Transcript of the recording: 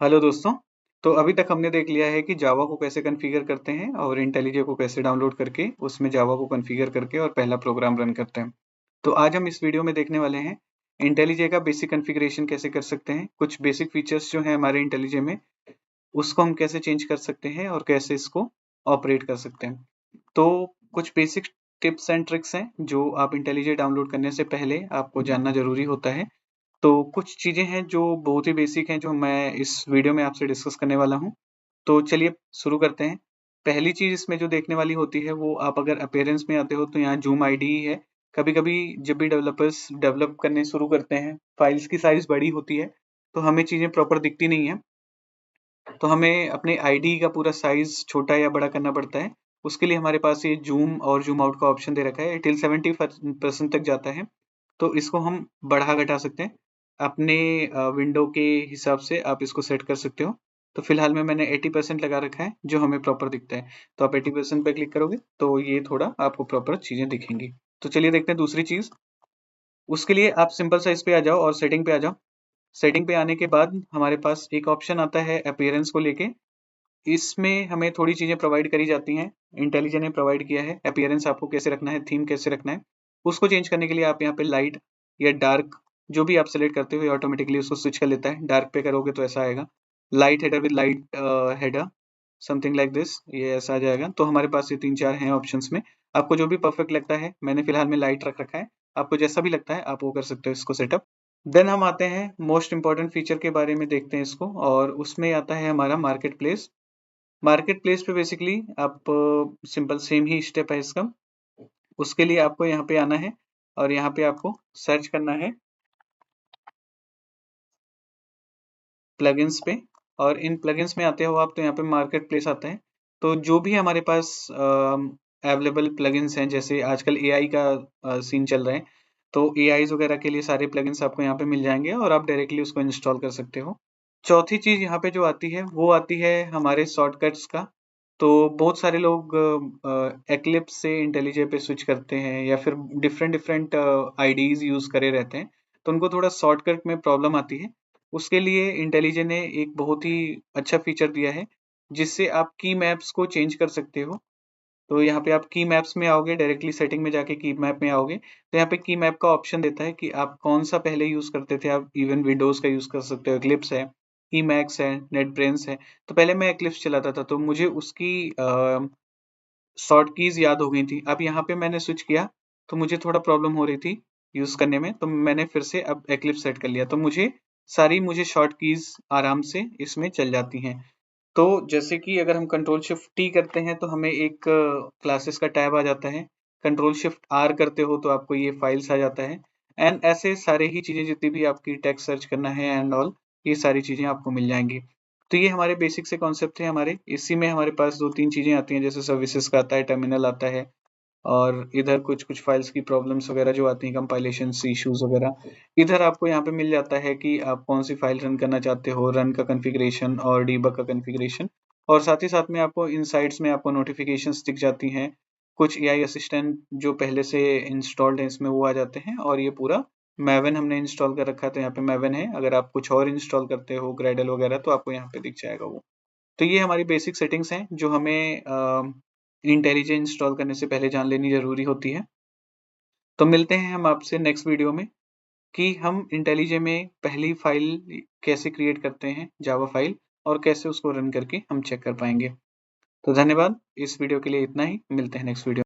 Hello दोस्तों। तो अभी तक हमने देख लिया है कि जावा को कैसे कॉन्फ़िगर करते हैं और इंटेलिजे को कैसे डाउनलोड करके उसमें जावा को कॉन्फ़िगर करके और पहला प्रोग्राम रन करते हैं। तो आज हम इस वीडियो में देखने वाले हैं इंटेलिजे का बेसिक कॉन्फ़िगरेशन कैसे कर सकते हैं, कुछ बेसिक फीचर्स जो हैं हमारे इंटेलिजे में उसको हम कैसे चेंज कर सकते हैं और कैसे इसको ऑपरेट कर सकते हैं। तो कुछ बेसिक टिप्स एंड ट्रिक्स हैं जो आप इंटेलिजे डाउनलोड करने से पहले आपको जानना ज़रूरी होता है। तो कुछ चीज़ें हैं जो बहुत ही बेसिक हैं जो मैं इस वीडियो में आपसे डिस्कस करने वाला हूँ। तो चलिए शुरू करते हैं। पहली चीज़ इसमें जो देखने वाली होती है वो आप अगर अपीयरेंस में आते हो तो यहाँ ज़ूम आईडी ही है। कभी-कभी जब भी डेवलपर्स डेवलप करने शुरू करते हैं, फाइल्स की साइज़ बड़ी होती है, तो हमें चीज़ें प्रॉपर दिखती नहीं हैं। तो हमें अपने आईडी का पूरा साइज़ छोटा या बड़ा करना पड़ता है। उसके लिए हमारे पास ये ज़ूम और ज़ूम आउट का ऑप्शन दे रखा है। टिल 70% तक जाता है। तो इसको हम बढ़ा-घटा सकते हैं। अपने विंडो के हिसाब से आप इसको सेट कर सकते हो। तो फिलहाल में मैंने 80% लगा रखा है, जो हमें प्रॉपर दिखता है। तो आप 80% पे क्लिक करोगे, तो ये थोड़ा आपको प्रॉपर चीज़ें दिखेंगी। तो चलिए देखते हैं दूसरी चीज़। उसके लिए आप सिंपल सा इस पे आ जाओ और सेटिंग पे आ जाओ। सेटिंग पे आने के बाद हमारे पास एक ऑप्शन आता है अपीयरेंस को लेके। इसमें हमें थोड़ी चीज़ें प्रोवाइड करी जाती हैं, इंटेलिजेंट ने प्रोवाइड किया है। अपीयरेंस आपको कैसे रखना है, थीम कैसे रखना है, उसको चेंज करने के लिए आप यहाँ पे लाइट या डार्क जो भी आप सेलेक्ट करते हो, ये ऑटोमेटिकली उसको स्विच कर लेता है। डार्क पे करोगे तो ऐसा आएगा, light header with light header, something like this, ये ऐसा आ जाएगा। तो हमारे पास ये 3-4 हैं ऑप्शंस में, आपको जो भी परफेक्ट लगता है। मैंने फिलहाल में लाइट रख रखा है, आपको जैसा भी लगता है आप वो कर सकते हो इसको सेटअप। देन हम आते हैं मोस्ट इम्पोर्टेंट फीचर के बारे में देखते हैं इसको, और उसमें आता है हमारा मार्केट प्लेस। मार्केट प्लेस पे बेसिकली आप सिंपल सेम ही स्टेप है इसका। उसके लिए आपको यहाँ पे आना है और यहाँ पे आपको सर्च करना है प्लगइन्स पे, और इन प्लगइन्स में आते हो आप तो यहाँ पे मार्केट प्लेस आता है। तो जो भी हमारे पास अवेलेबल प्लगइन्स हैं, जैसे आजकल एआई का सीन चल रहा है, तो एआईज़ वगैरह के लिए सारे प्लगइन्स आपको यहाँ पे मिल जाएँगे और आप डायरेक्टली उसको इंस्टॉल कर सकते हो। चौथी चीज़ यहाँ पे जो आती है, वो आती है हमारे शॉर्टकट्स का। तो बहुत सारे लोग एक्लिप्स से इंटेलिजे पे स्विच करते हैं या फिर डिफरेंट डिफरेंट आईडीज़ यूज़ करे रहते हैं, तो उनको थोड़ा शॉर्टकट में प्रॉब्लम आती है। उसके लिए इंटेलिजे ने एक बहुत ही अच्छा फीचर दिया है, जिससे आप की मैप्स को चेंज कर सकते हो। तो यहाँ पे आप की मैप्स में आओगे, डायरेक्टली सेटिंग में जाके की मैप में आओगे, तो यहाँ पे की मैप का ऑप्शन देता है कि आप कौन-सा पहले यूज़ करते थे। आप इवन विंडोज़ का यूज़ कर सकते हो, इक्लिप्स है, ईमैक्स है, नेटब्रेन्स है। तो पहले मैं इक्लिप्स चलाता था, तो मुझे उसकी शॉर्ट कीज़ याद हो गई थी। अब यहाँ पे मैंने स्विच किया, तो मुझे थोड़ा प्रॉब्लम हो रही थी यूज़ करने में, तो मैंने फिर से अब इक्लिप्स सेट कर लिया। तो मुझे शॉर्ट कीज़ आराम से इसमें चल जाती हैं। तो जैसे कि अगर हम कंट्रोल शिफ्ट टी करते हैं तो हमें एक क्लासेस का टैब आ जाता है। कंट्रोल शिफ्ट आर करते हो तो आपको ये फाइल्स आ जाता है। एंड ऐसे सारे ही चीज़ें जितनी भी आपकी टेक्स्ट सर्च करना है एंड ऑल, ये सारी चीज़ें आपको मिल जाएँगी। तो ये हमारे बेसिक से कॉन्सेप्ट थे हमारे। इसी में हमारे पास 2-3 चीज़ें आती हैं, जैसे सर्विसेज़ का आता है, टर्मिनल आता है, और इधर कुछ-कुछ फाइल्स की प्रॉब्लम्स वगैरह जो आती हैं, कंपाइलेशंस इश्यूज़ वगैरह। इधर आपको यहाँ पे मिल जाता है कि आप कौन-सी फाइल रन करना चाहते हो, रन का कॉन्फ़िगरेशन और डीबग का कॉन्फ़िगरेशन। और साथ ही साथ में आपको इनसाइड्स में आपको नोटिफ़िकेशंस दिख जाती हैं। कुछ एआई असिस्टेंट जो पहले से इंस्टॉल्ड हैं इसमें, वो आ जाते हैं, और ये पूरा मैवन हमने इंस्टॉल कर रखा है, तो यहाँ पे मैवन है। अगर आप कुछ और इंस्टॉल करते हो ग्रेडल वगैरह, तो आपको यहाँ पे दिख जाएगा वो। तो ये हमारी बेसिक सेटिंग्स हैं जो हमें इंटेलिजे इंस्टॉल करने से पहले जान लेनी ज़रूरी होती है। तो मिलते हैं हम आपसे नेक्स्ट वीडियो में कि हम इंटेलिजे में पहली फ़ाइल कैसे क्रिएट करते हैं, जावा फ़ाइल, और कैसे उसको रन करके हम चेक कर पाएँगे। तो धन्यवाद, इस वीडियो के लिए इतना ही, मिलते हैं नेक्स्ट वीडियो